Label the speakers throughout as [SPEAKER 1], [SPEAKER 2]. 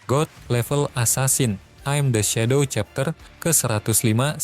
[SPEAKER 1] God Level Assassin, I'm the Shadow Chapter ke-105-106.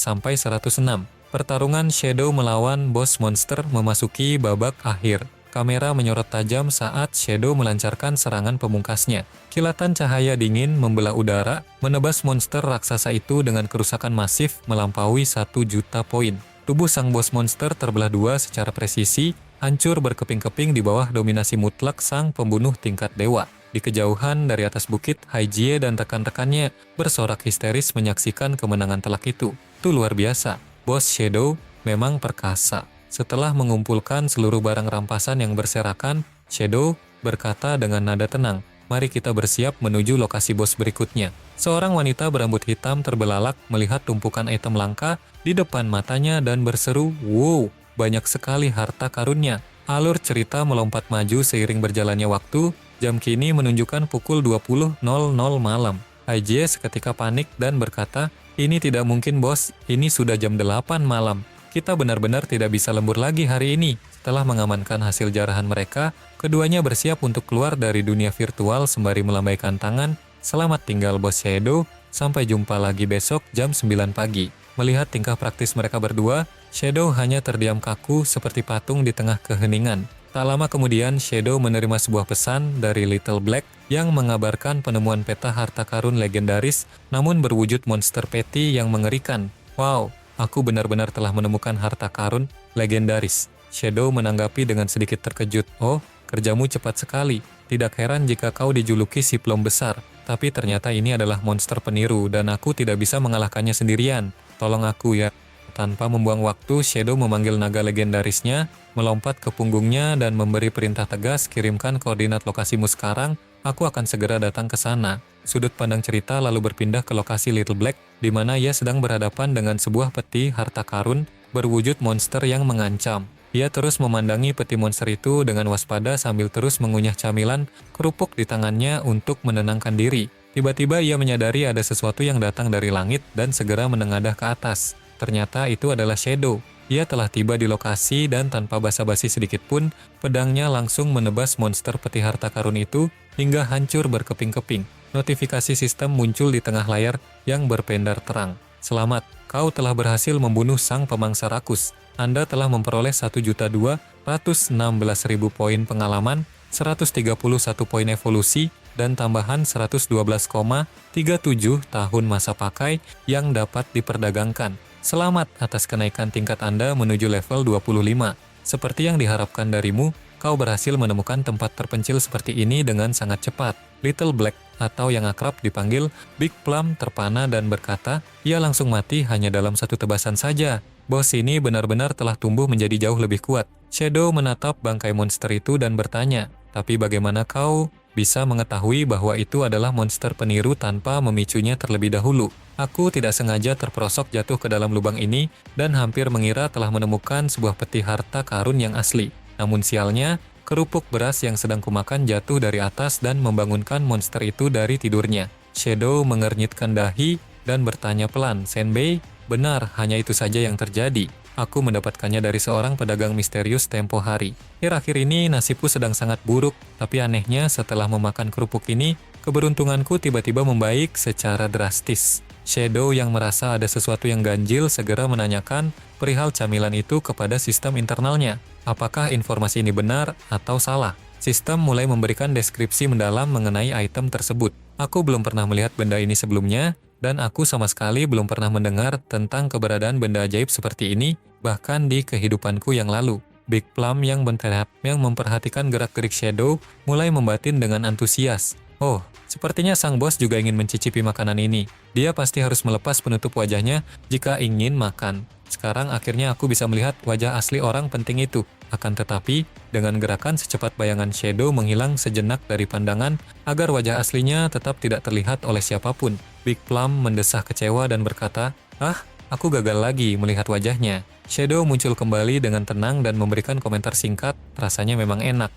[SPEAKER 1] Pertarungan Shadow melawan bos monster memasuki babak akhir. Kamera menyorot tajam saat Shadow melancarkan serangan pemungkasnya. Kilatan cahaya dingin membelah udara, menebas monster raksasa itu dengan kerusakan masif melampaui 1 juta poin. Tubuh sang bos monster terbelah dua secara presisi, hancur berkeping-keping di bawah dominasi mutlak sang pembunuh tingkat dewa. Di kejauhan dari atas bukit, Haijie dan rekan-rekannya bersorak histeris menyaksikan kemenangan telak itu. Itu luar biasa. Bos Shadow memang perkasa. Setelah mengumpulkan seluruh barang rampasan yang berserakan, Shadow berkata dengan nada tenang, "Mari kita bersiap menuju lokasi bos berikutnya." Seorang wanita berambut hitam terbelalak melihat tumpukan item langka di depan matanya dan berseru, "Wow, banyak sekali harta karunnya." Alur cerita melompat maju seiring berjalannya waktu, jam kini menunjukkan pukul 20.00 malam. Haijie seketika panik dan berkata, "Ini tidak mungkin bos, ini sudah jam 8 malam. Kita benar-benar tidak bisa lembur lagi hari ini." Setelah mengamankan hasil jarahan mereka, keduanya bersiap untuk keluar dari dunia virtual sembari melambaikan tangan. "Selamat tinggal bos Shadow, sampai jumpa lagi besok jam 9 pagi. Melihat tingkah praktis mereka berdua, Shadow hanya terdiam kaku seperti patung di tengah keheningan. Tak lama kemudian, Shadow menerima sebuah pesan dari Little Black yang mengabarkan penemuan peta harta karun legendaris namun berwujud monster petty yang mengerikan. "Wow, aku benar-benar telah menemukan harta karun legendaris." Shadow menanggapi dengan sedikit terkejut. "Oh, kerjamu cepat sekali. Tidak heran jika kau dijuluki si Plom besar. Tapi ternyata ini adalah monster peniru dan aku tidak bisa mengalahkannya sendirian. Tolong aku ya." Tanpa membuang waktu, Shadow memanggil naga legendarisnya, melompat ke punggungnya dan memberi perintah tegas, "Kirimkan koordinat lokasimu sekarang, aku akan segera datang ke sana." Sudut pandang cerita lalu berpindah ke lokasi Little Black, di mana ia sedang berhadapan dengan sebuah peti harta karun berwujud monster yang mengancam. Ia terus memandangi peti monster itu dengan waspada sambil terus mengunyah camilan kerupuk di tangannya untuk menenangkan diri. Tiba-tiba ia menyadari ada sesuatu yang datang dari langit dan segera menengadah ke atas. Ternyata itu adalah Shadow. Ia telah tiba di lokasi dan tanpa basa-basi sedikit pun, pedangnya langsung menebas monster peti harta karun itu hingga hancur berkeping-keping. Notifikasi sistem muncul di tengah layar yang berpendar terang. "Selamat, kau telah berhasil membunuh sang pemangsa rakus. Anda telah memperoleh 1.216.000 poin pengalaman, 131 poin evolusi, dan tambahan 112,37 tahun masa pakai yang dapat diperdagangkan. Selamat atas kenaikan tingkat Anda menuju level 25. Seperti yang diharapkan darimu, kau berhasil menemukan tempat terpencil seperti ini dengan sangat cepat." Little Black, atau yang akrab dipanggil Big Plum, terpana dan berkata, "Ia langsung mati hanya dalam satu tebasan saja. Bos ini benar-benar telah tumbuh menjadi jauh lebih kuat." Shadow menatap bangkai monster itu dan bertanya, "Tapi bagaimana kau bisa mengetahui bahwa itu adalah monster peniru tanpa memicunya terlebih dahulu?" "Aku tidak sengaja terperosok jatuh ke dalam lubang ini dan hampir mengira telah menemukan sebuah peti harta karun yang asli. Namun sialnya, kerupuk beras yang sedang kumakan jatuh dari atas dan membangunkan monster itu dari tidurnya." Shadow mengernyitkan dahi dan bertanya pelan, "Senbei, benar, hanya itu saja yang terjadi. Aku mendapatkannya dari seorang pedagang misterius tempo hari. Akhir-akhir ini nasibku sedang sangat buruk, tapi anehnya setelah memakan kerupuk ini, keberuntunganku tiba-tiba membaik secara drastis." Shadow yang merasa ada sesuatu yang ganjil segera menanyakan perihal camilan itu kepada sistem internalnya. Apakah informasi ini benar atau salah? Sistem mulai memberikan deskripsi mendalam mengenai item tersebut. "Aku belum pernah melihat benda ini sebelumnya, dan aku sama sekali belum pernah mendengar tentang keberadaan benda ajaib seperti ini, bahkan di kehidupanku yang lalu." Big Plum yang memperhatikan gerak-gerik Shadow mulai membatin dengan antusias. "Oh, sepertinya sang bos juga ingin mencicipi makanan ini. Dia pasti harus melepas penutup wajahnya jika ingin makan. Sekarang akhirnya aku bisa melihat wajah asli orang penting itu." Akan tetapi, dengan gerakan secepat bayangan Shadow menghilang sejenak dari pandangan agar wajah aslinya tetap tidak terlihat oleh siapapun. Big Plum mendesah kecewa dan berkata, "Ah, aku gagal lagi melihat wajahnya." Shadow muncul kembali dengan tenang dan memberikan komentar singkat, "Rasanya memang enak.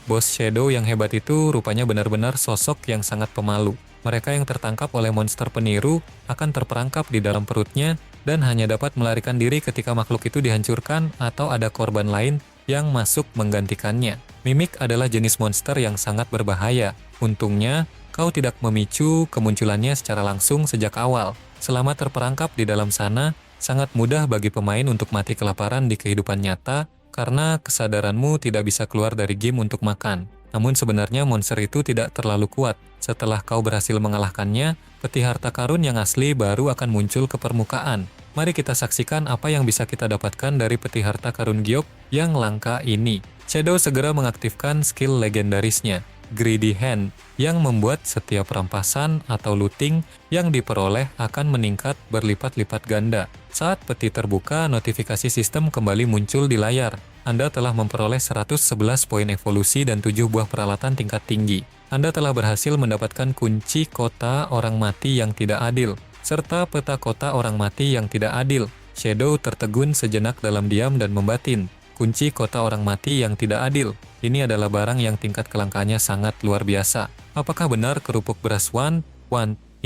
[SPEAKER 1] Bos Shadow yang hebat itu rupanya benar-benar sosok yang sangat pemalu. Mereka yang tertangkap oleh monster peniru akan terperangkap di dalam perutnya dan hanya dapat melarikan diri ketika makhluk itu dihancurkan atau ada korban lain yang masuk menggantikannya. Mimik adalah jenis monster yang sangat berbahaya. Untungnya, kau tidak memicu kemunculannya secara langsung sejak awal. Selama terperangkap di dalam sana, sangat mudah bagi pemain untuk mati kelaparan di kehidupan nyata karena kesadaranmu tidak bisa keluar dari game untuk makan. Namun sebenarnya monster itu tidak terlalu kuat. Setelah kau berhasil mengalahkannya, peti harta karun yang asli baru akan muncul ke permukaan. Mari kita saksikan apa yang bisa kita dapatkan dari peti harta karun giok yang langka ini. Shadow segera mengaktifkan skill legendarisnya, Greedy Hand, yang membuat setiap rampasan atau looting yang diperoleh akan meningkat berlipat-lipat ganda. Saat peti terbuka, notifikasi sistem kembali muncul di layar. Anda telah memperoleh 111 poin evolusi dan 7 buah peralatan tingkat tinggi. Anda telah berhasil mendapatkan kunci kota orang mati yang tidak adil, serta peta kota orang mati yang tidak adil. Shadow tertegun sejenak dalam diam dan membatin. Kunci kota orang mati yang tidak adil. Ini adalah barang yang tingkat kelangkaannya sangat luar biasa. Apakah benar kerupuk beras Wan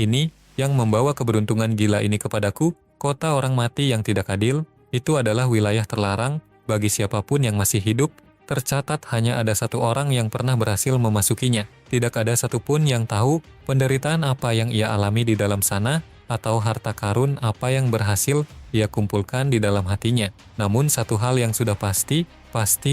[SPEAKER 1] ini yang membawa keberuntungan gila ini kepadaku? Kota orang mati yang tidak adil, itu adalah wilayah terlarang bagi siapapun yang masih hidup. Tercatat hanya ada satu orang yang pernah berhasil memasukinya. Tidak ada satupun yang tahu penderitaan apa yang ia alami di dalam sana, atau harta karun apa yang berhasil ia kumpulkan di dalam hatinya. Namun satu hal yang sudah pasti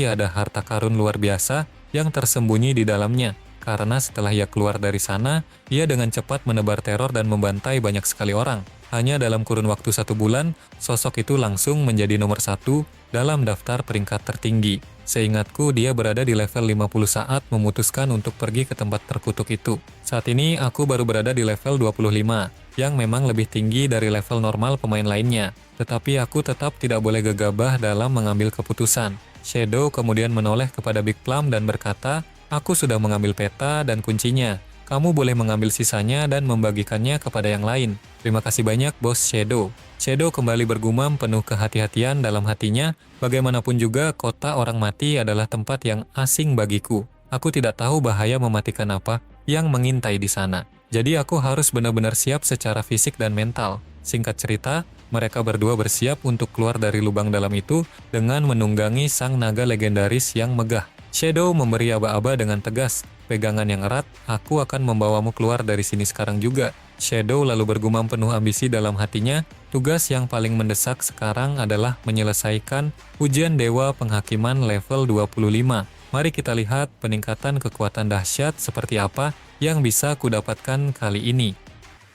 [SPEAKER 1] ada harta karun luar biasa yang tersembunyi di dalamnya. Karena setelah ia keluar dari sana, ia dengan cepat menebar teror dan membantai banyak sekali orang. Hanya dalam kurun waktu 1 bulan, sosok itu langsung menjadi nomor 1 dalam daftar peringkat tertinggi. Seingatku, dia berada di level 50 saat memutuskan untuk pergi ke tempat terkutuk itu. Saat ini, aku baru berada di level 25, yang memang lebih tinggi dari level normal pemain lainnya. Tetapi aku tetap tidak boleh gegabah dalam mengambil keputusan. Shadow kemudian menoleh kepada Big Plum dan berkata, "Aku sudah mengambil peta dan kuncinya. Kamu boleh mengambil sisanya dan membagikannya kepada yang lain. Terima kasih banyak, Bos Shadow." Shadow kembali bergumam penuh kehati-hatian dalam hatinya. Bagaimanapun juga, kota orang mati adalah tempat yang asing bagiku. Aku tidak tahu bahaya mematikan apa yang mengintai di sana. Jadi aku harus benar-benar siap secara fisik dan mental. Singkat cerita, mereka berdua bersiap untuk keluar dari lubang dalam itu dengan menunggangi sang naga legendaris yang megah. Shadow memberi aba-aba dengan tegas. "Pegangan yang erat, aku akan membawamu keluar dari sini sekarang juga." Shadow lalu bergumam penuh ambisi dalam hatinya. Tugas yang paling mendesak sekarang adalah menyelesaikan ujian Dewa Penghakiman level 25. Mari kita lihat peningkatan kekuatan dahsyat seperti apa yang bisa kudapatkan kali ini.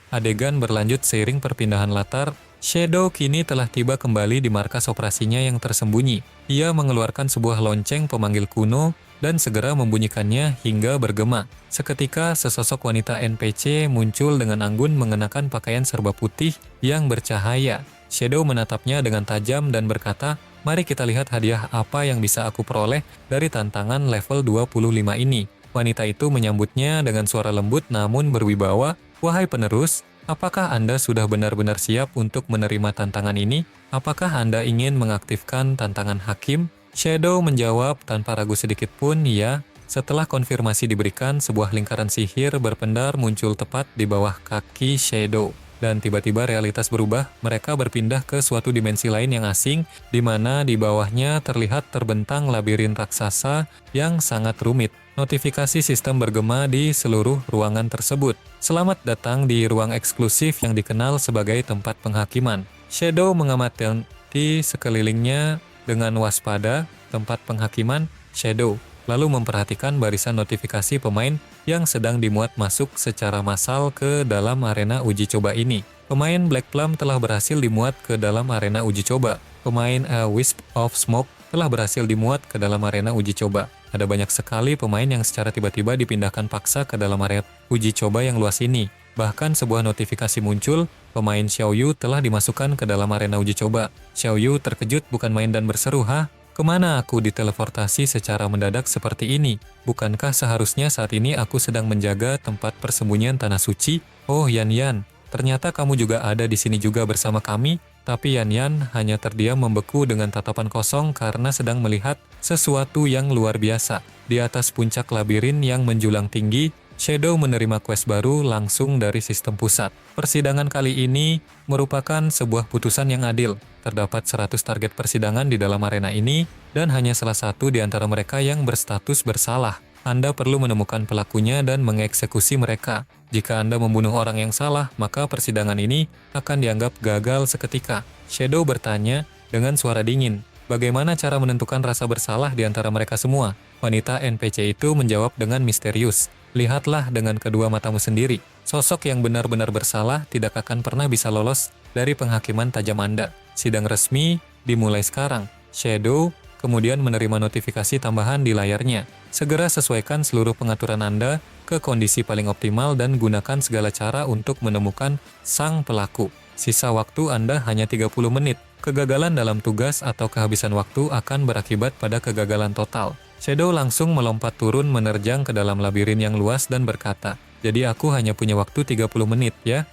[SPEAKER 1] Adegan berlanjut seiring perpindahan latar. Shadow kini telah tiba kembali di markas operasinya yang tersembunyi. Ia mengeluarkan sebuah lonceng pemanggil kuno dan segera membunyikannya hingga bergema. Seketika sesosok wanita NPC muncul dengan anggun mengenakan pakaian serba putih yang bercahaya. Shadow menatapnya dengan tajam dan berkata, "Mari kita lihat hadiah apa yang bisa aku peroleh dari tantangan level 25 ini." Wanita itu menyambutnya dengan suara lembut namun berwibawa. "Wahai penerus, apakah Anda sudah benar-benar siap untuk menerima tantangan ini? Apakah Anda ingin mengaktifkan tantangan hakim?" Shadow menjawab tanpa ragu sedikit pun, "Ya." Setelah konfirmasi diberikan, sebuah lingkaran sihir berpendar muncul tepat di bawah kaki Shadow. Dan tiba-tiba realitas berubah, mereka berpindah ke suatu dimensi lain yang asing, di mana di bawahnya terlihat terbentang labirin raksasa yang sangat rumit. Notifikasi sistem bergema di seluruh ruangan tersebut. "Selamat datang di ruang eksklusif yang dikenal sebagai tempat penghakiman." Shadow mengamati sekelilingnya dengan waspada. Tempat penghakiman, Shadow lalu memperhatikan barisan notifikasi pemain yang sedang dimuat masuk secara massal ke dalam arena uji coba ini. Pemain Black Plum telah berhasil dimuat ke dalam arena uji coba. Pemain A Wisp of Smoke telah berhasil dimuat ke dalam arena uji coba. Ada banyak sekali pemain yang secara tiba-tiba dipindahkan paksa ke dalam area uji coba yang luas ini. Bahkan sebuah notifikasi muncul, pemain Xiao Yu telah dimasukkan ke dalam arena uji coba. Xiao Yu terkejut bukan main dan berseru, "Hah? Kemana aku diteleportasi secara mendadak seperti ini? Bukankah seharusnya saat ini aku sedang menjaga tempat persembunyian tanah suci? Oh Yan Yan, ternyata kamu juga ada di sini juga bersama kami." Tapi Yan Yan hanya terdiam membeku dengan tatapan kosong karena sedang melihat sesuatu yang luar biasa. Di atas puncak labirin yang menjulang tinggi, Shadow menerima quest baru langsung dari sistem pusat. Persidangan kali ini merupakan sebuah putusan yang adil. Terdapat 100 target persidangan di dalam arena ini, dan hanya salah satu di antara mereka yang berstatus bersalah. Anda perlu menemukan pelakunya dan mengeksekusi mereka. Jika Anda membunuh orang yang salah, maka persidangan ini akan dianggap gagal seketika. Shadow bertanya dengan suara dingin, bagaimana cara menentukan rasa bersalah di antara mereka semua? Wanita NPC itu menjawab dengan misterius, lihatlah dengan kedua matamu sendiri. Sosok yang benar-benar bersalah tidak akan pernah bisa lolos dari penghakiman tajam Anda. Sidang resmi dimulai sekarang. Shadow kemudian menerima notifikasi tambahan di layarnya. Segera sesuaikan seluruh pengaturan Anda ke kondisi paling optimal dan gunakan segala cara untuk menemukan sang pelaku. Sisa waktu Anda hanya 30 menit. Kegagalan dalam tugas atau kehabisan waktu akan berakibat pada kegagalan total. Shadow langsung melompat turun menerjang ke dalam labirin yang luas dan berkata, jadi aku hanya punya waktu 30 menit ya?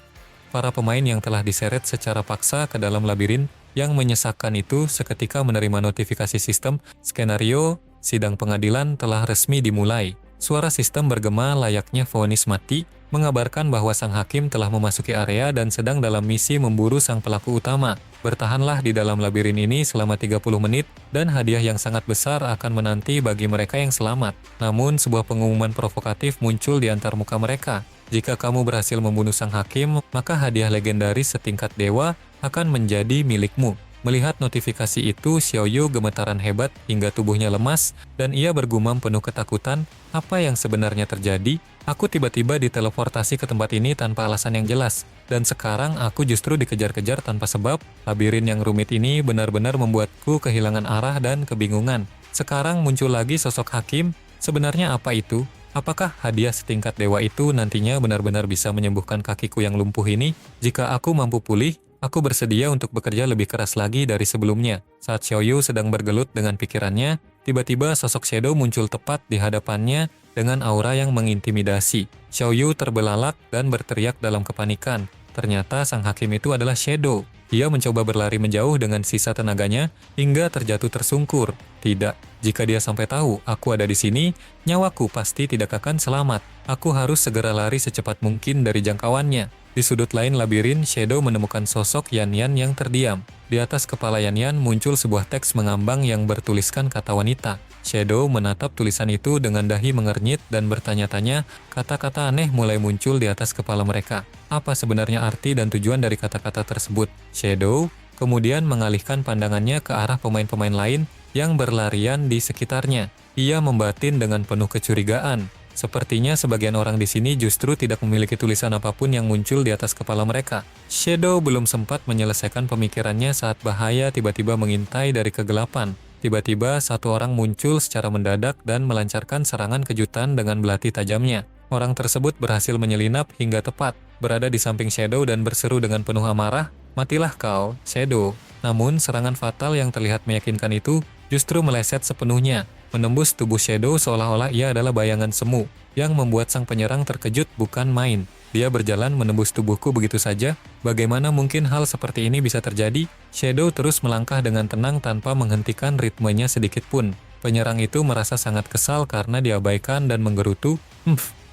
[SPEAKER 1] Para pemain yang telah diseret secara paksa ke dalam labirin yang menyesakkan itu seketika menerima notifikasi sistem skenario sidang pengadilan telah resmi dimulai. Suara sistem bergema layaknya vonis mati, mengabarkan bahwa sang hakim telah memasuki area dan sedang dalam misi memburu sang pelaku utama. Bertahanlah di dalam labirin ini selama 30 menit dan hadiah yang sangat besar akan menanti bagi mereka yang selamat. Namun sebuah pengumuman provokatif muncul di antar muka mereka. Jika kamu berhasil membunuh sang hakim, maka hadiah legendaris setingkat dewa akan menjadi milikmu. Melihat notifikasi itu, Xiaoyu gemetaran hebat hingga tubuhnya lemas, dan ia bergumam penuh ketakutan, apa yang sebenarnya terjadi? Aku tiba-tiba diteleportasi ke tempat ini tanpa alasan yang jelas, dan sekarang aku justru dikejar-kejar tanpa sebab. Labirin yang rumit ini benar-benar membuatku kehilangan arah dan kebingungan. Sekarang muncul lagi sosok hakim, sebenarnya apa itu? Apakah hadiah setingkat dewa itu nantinya benar-benar bisa menyembuhkan kakiku yang lumpuh ini? Jika aku mampu pulih, aku bersedia untuk bekerja lebih keras lagi dari sebelumnya. Saat Xiaoyu sedang bergelut dengan pikirannya, tiba-tiba sosok Shadow muncul tepat di hadapannya dengan aura yang mengintimidasi. Xiaoyu terbelalak dan berteriak dalam kepanikan. Ternyata sang hakim itu adalah Shadow. Ia mencoba berlari menjauh dengan sisa tenaganya hingga terjatuh tersungkur. Tidak, jika dia sampai tahu aku ada di sini, nyawaku pasti tidak akan selamat. Aku harus segera lari secepat mungkin dari jangkauannya. Di sudut lain labirin, Shadow menemukan sosok Yan-Yan yang terdiam. Di atas kepala Yan-Yan muncul sebuah teks mengambang yang bertuliskan kata wanita. Shadow menatap tulisan itu dengan dahi mengernyit dan bertanya-tanya, kata-kata aneh mulai muncul di atas kepala mereka. Apa sebenarnya arti dan tujuan dari kata-kata tersebut? Shadow kemudian mengalihkan pandangannya ke arah pemain-pemain lain yang berlarian di sekitarnya. Ia membatin dengan penuh kecurigaan. Sepertinya sebagian orang di sini justru tidak memiliki tulisan apapun yang muncul di atas kepala mereka. Shadow belum sempat menyelesaikan pemikirannya saat bahaya tiba-tiba mengintai dari kegelapan. Tiba-tiba satu orang muncul secara mendadak dan melancarkan serangan kejutan dengan belati tajamnya. Orang tersebut berhasil menyelinap hingga tepat, berada di samping Shadow dan berseru dengan penuh amarah, "Matilah kau, Shadow." Namun serangan fatal yang terlihat meyakinkan itu justru meleset sepenuhnya, menembus tubuh Shadow seolah-olah ia adalah bayangan semu, yang membuat sang penyerang terkejut bukan main. Dia berjalan menembus tubuhku begitu saja, bagaimana mungkin hal seperti ini bisa terjadi? Shadow terus melangkah dengan tenang tanpa menghentikan ritmenya sedikit pun. Penyerang itu merasa sangat kesal karena diabaikan dan menggerutu,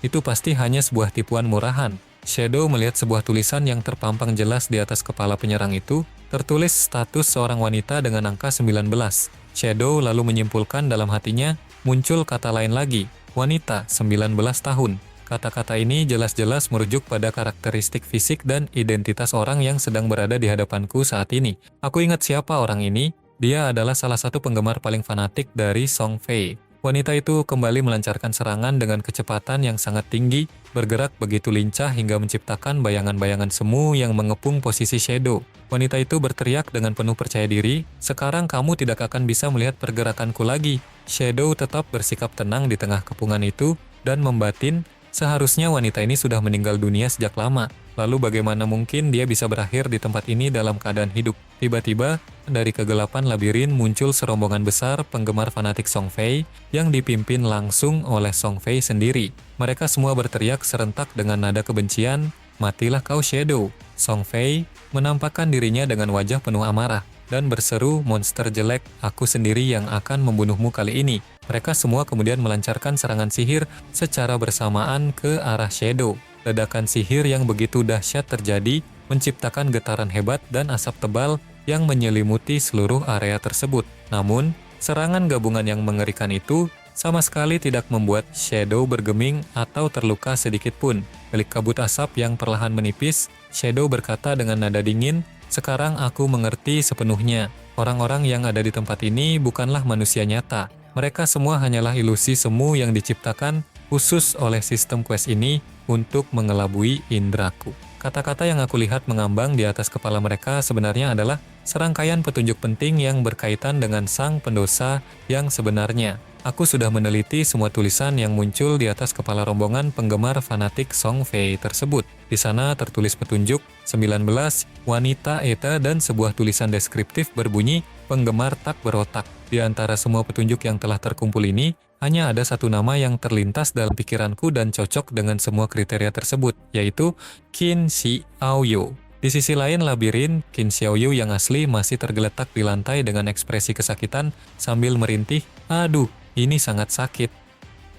[SPEAKER 1] itu pasti hanya sebuah tipuan murahan. Shadow melihat sebuah tulisan yang terpampang jelas di atas kepala penyerang itu, tertulis status seorang wanita dengan angka 19. Shadow lalu menyimpulkan dalam hatinya, muncul kata lain lagi, wanita 19 tahun. Kata-kata ini jelas-jelas merujuk pada karakteristik fisik dan identitas orang yang sedang berada di hadapanku saat ini. Aku ingat siapa orang ini, dia adalah salah satu penggemar paling fanatik dari Song Fei. Wanita itu kembali melancarkan serangan dengan kecepatan yang sangat tinggi, bergerak begitu lincah hingga menciptakan bayangan-bayangan semu yang mengepung posisi Shadow. Wanita itu berteriak dengan penuh percaya diri, "Sekarang kamu tidak akan bisa melihat pergerakanku lagi." Shadow tetap bersikap tenang di tengah kepungan itu dan membatin, seharusnya wanita ini sudah meninggal dunia sejak lama. Lalu bagaimana mungkin dia bisa berakhir di tempat ini dalam keadaan hidup? Tiba-tiba, dari kegelapan labirin muncul serombongan besar penggemar fanatik Song Fei yang dipimpin langsung oleh Song Fei sendiri. Mereka semua berteriak serentak dengan nada kebencian, "Matilah kau Shadow." Song Fei menampakkan dirinya dengan wajah penuh amarah dan berseru, "Monster jelek, aku sendiri yang akan membunuhmu kali ini." Mereka semua kemudian melancarkan serangan sihir secara bersamaan ke arah Shadow. Ledakan sihir yang begitu dahsyat terjadi, menciptakan getaran hebat dan asap tebal yang menyelimuti seluruh area tersebut. Namun, serangan gabungan yang mengerikan itu sama sekali tidak membuat Shadow bergeming atau terluka sedikit pun. Balik kabut asap yang perlahan menipis, Shadow berkata dengan nada dingin, "Sekarang aku mengerti sepenuhnya. Orang-orang yang ada di tempat ini bukanlah manusia nyata. Mereka semua hanyalah ilusi semu yang diciptakan khusus oleh sistem quest ini untuk mengelabui indraku." Kata-kata yang aku lihat mengambang di atas kepala mereka sebenarnya adalah serangkaian petunjuk penting yang berkaitan dengan sang pendosa yang sebenarnya. Aku sudah meneliti semua tulisan yang muncul di atas kepala rombongan penggemar fanatik Song Fei tersebut. Di sana tertulis petunjuk 19, wanita Eta, dan sebuah tulisan deskriptif berbunyi penggemar tak berotak. Di antara semua petunjuk yang telah terkumpul ini, hanya ada satu nama yang terlintas dalam pikiranku dan cocok dengan semua kriteria tersebut, yaitu Qin Xiaoyu. Di sisi lain labirin, Qin Xiaoyu yang asli masih tergeletak di lantai dengan ekspresi kesakitan sambil merintih, "Aduh, ini sangat sakit."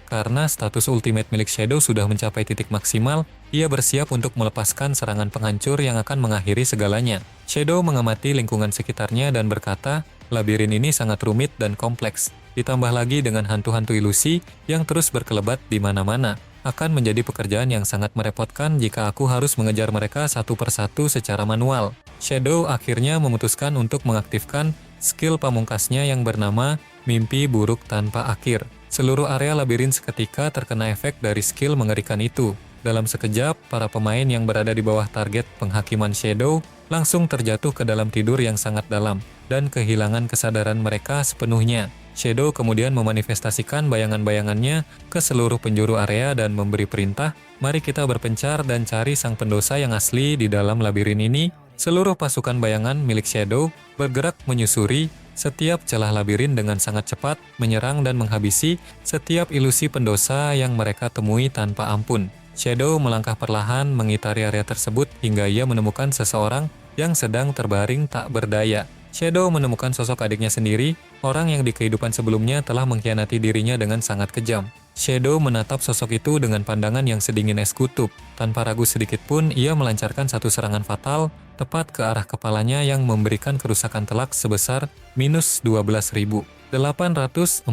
[SPEAKER 1] Karena status ultimate milik Shadow sudah mencapai titik maksimal, ia bersiap untuk melepaskan serangan penghancur yang akan mengakhiri segalanya. Shadow mengamati lingkungan sekitarnya dan berkata, labirin ini sangat rumit dan kompleks. Ditambah lagi dengan hantu-hantu ilusi yang terus berkelebat di mana-mana. Akan menjadi pekerjaan yang sangat merepotkan jika aku harus mengejar mereka satu persatu secara manual. Shadow akhirnya memutuskan untuk mengaktifkan skill pamungkasnya yang bernama Mimpi Buruk Tanpa Akhir. Seluruh area labirin seketika terkena efek dari skill mengerikan itu. Dalam sekejap, para pemain yang berada di bawah target penghakiman Shadow langsung terjatuh ke dalam tidur yang sangat dalam dan kehilangan kesadaran mereka sepenuhnya. Shadow kemudian memanifestasikan bayangan-bayangannya ke seluruh penjuru area dan memberi perintah, "Mari kita berpencar dan cari sang pendosa yang asli di dalam labirin ini." Seluruh pasukan bayangan milik Shadow bergerak menyusuri setiap celah labirin dengan sangat cepat, menyerang dan menghabisi setiap ilusi pendosa yang mereka temui tanpa ampun. Shadow melangkah perlahan mengitari area tersebut hingga ia menemukan seseorang yang sedang terbaring tak berdaya. Shadow menemukan sosok adiknya sendiri, orang yang di kehidupan sebelumnya telah mengkhianati dirinya dengan sangat kejam. Shadow menatap sosok itu dengan pandangan yang sedingin es kutub. Tanpa ragu sedikit pun, ia melancarkan satu serangan fatal tepat ke arah kepalanya yang memberikan kerusakan telak sebesar minus 12.846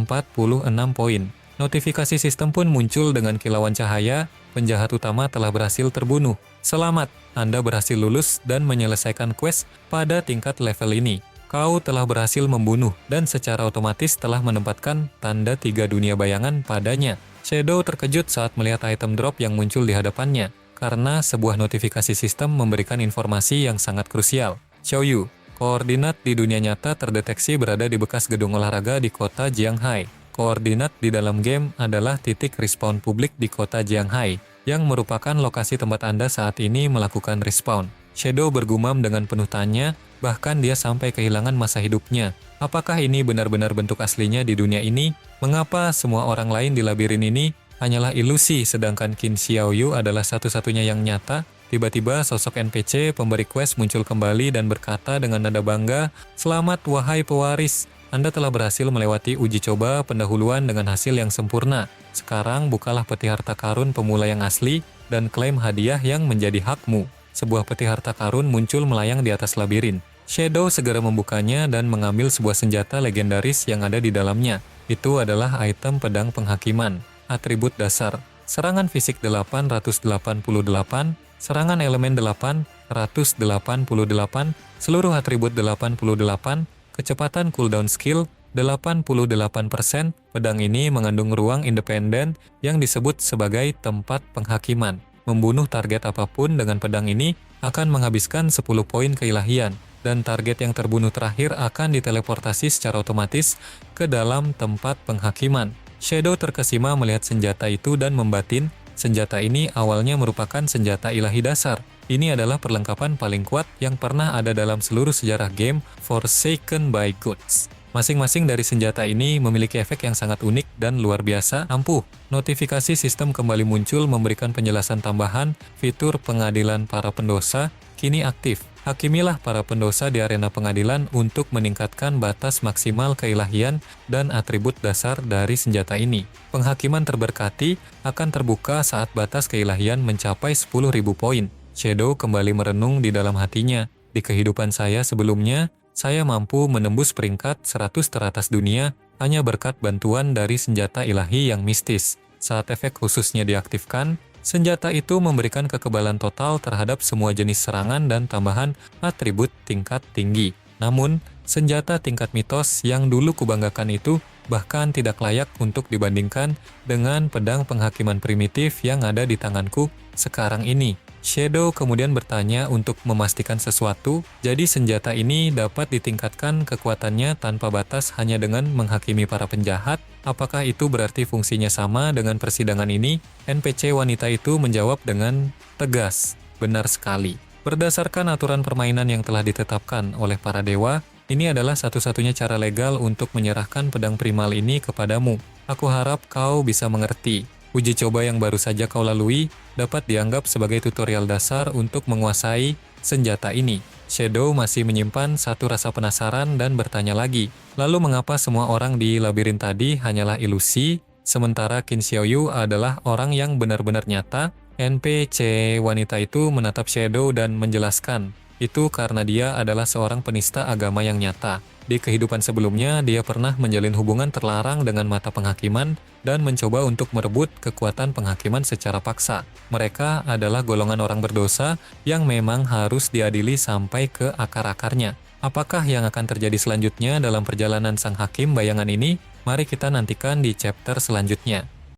[SPEAKER 1] poin. Notifikasi sistem pun muncul dengan kilauan cahaya, penjahat utama telah berhasil terbunuh. Selamat, Anda berhasil lulus dan menyelesaikan quest pada tingkat level ini. Kau telah berhasil membunuh dan secara otomatis telah menempatkan tanda 3 dunia bayangan padanya. Shadow terkejut saat melihat item drop yang muncul di hadapannya, karena sebuah notifikasi sistem memberikan informasi yang sangat krusial. Xiaoyu, koordinat di dunia nyata terdeteksi berada di bekas gedung olahraga di kota Jianghai. Koordinat di dalam game adalah titik respawn publik di kota Jianghai, yang merupakan lokasi tempat Anda saat ini melakukan respawn. Shadow bergumam dengan penuh tanya, bahkan dia sampai kehilangan masa hidupnya. Apakah ini benar-benar bentuk aslinya di dunia ini? Mengapa semua orang lain di labirin ini hanyalah ilusi, sedangkan Qin Xiaoyu adalah satu-satunya yang nyata? Tiba-tiba sosok NPC pemberi quest muncul kembali dan berkata dengan nada bangga, "Selamat wahai pewaris, Anda telah berhasil melewati uji coba pendahuluan dengan hasil yang sempurna. Sekarang bukalah peti harta karun pemula yang asli dan klaim hadiah yang menjadi hakmu." Sebuah peti harta karun muncul melayang di atas labirin. Shadow segera membukanya dan mengambil sebuah senjata legendaris yang ada di dalamnya. Itu adalah item pedang penghakiman. Atribut dasar: serangan fisik 888, serangan elemen 888, seluruh atribut 88, kecepatan cooldown skill 88%. Pedang ini mengandung ruang independen yang disebut sebagai tempat penghakiman. Membunuh target apapun dengan pedang ini akan menghabiskan 10 poin keilahian, dan target yang terbunuh terakhir akan diteleportasi secara otomatis ke dalam tempat penghakiman. Shadow terkesima melihat senjata itu dan membatin, senjata ini awalnya merupakan senjata ilahi dasar. Ini adalah perlengkapan paling kuat yang pernah ada dalam seluruh sejarah game Forsaken by Gods. Masing-masing dari senjata ini memiliki efek yang sangat unik dan luar biasa ampuh. Notifikasi sistem kembali muncul memberikan penjelasan tambahan, fitur pengadilan para pendosa kini aktif. Hakimilah para pendosa di arena pengadilan untuk meningkatkan batas maksimal keilahian dan atribut dasar dari senjata ini. Penghakiman terberkati akan terbuka saat batas keilahian mencapai 10.000 poin. Shadow kembali merenung di dalam hatinya. Di kehidupan saya sebelumnya, saya mampu menembus peringkat 100 teratas dunia hanya berkat bantuan dari senjata ilahi yang mistis. Saat efek khususnya diaktifkan, senjata itu memberikan kekebalan total terhadap semua jenis serangan dan tambahan atribut tingkat tinggi. Namun, senjata tingkat mitos yang dulu kubanggakan itu bahkan tidak layak untuk dibandingkan dengan pedang penghakiman primitif yang ada di tanganku sekarang ini. Shadow kemudian bertanya untuk memastikan sesuatu, jadi senjata ini dapat ditingkatkan kekuatannya tanpa batas hanya dengan menghakimi para penjahat. Apakah itu berarti fungsinya sama dengan persidangan ini? NPC wanita itu menjawab dengan tegas, benar sekali. Berdasarkan aturan permainan yang telah ditetapkan oleh para dewa, ini adalah satu-satunya cara legal untuk menyerahkan pedang primal ini kepadamu. Aku harap kau bisa mengerti. Uji coba yang baru saja kau lalui dapat dianggap sebagai tutorial dasar untuk menguasai senjata ini. Shadow masih menyimpan satu rasa penasaran dan bertanya lagi. Lalu mengapa semua orang di labirin tadi hanyalah ilusi, sementara Qin Xiaoyu adalah orang yang benar-benar nyata? NPC wanita itu menatap Shadow dan menjelaskan, itu karena dia adalah seorang penista agama yang nyata. Di kehidupan sebelumnya, dia pernah menjalin hubungan terlarang dengan mata penghakiman dan mencoba untuk merebut kekuatan penghakiman secara paksa. Mereka adalah golongan orang berdosa yang memang harus diadili sampai ke akar-akarnya. Apakah yang akan terjadi selanjutnya dalam perjalanan sang hakim bayangan ini? Mari kita nantikan di chapter selanjutnya.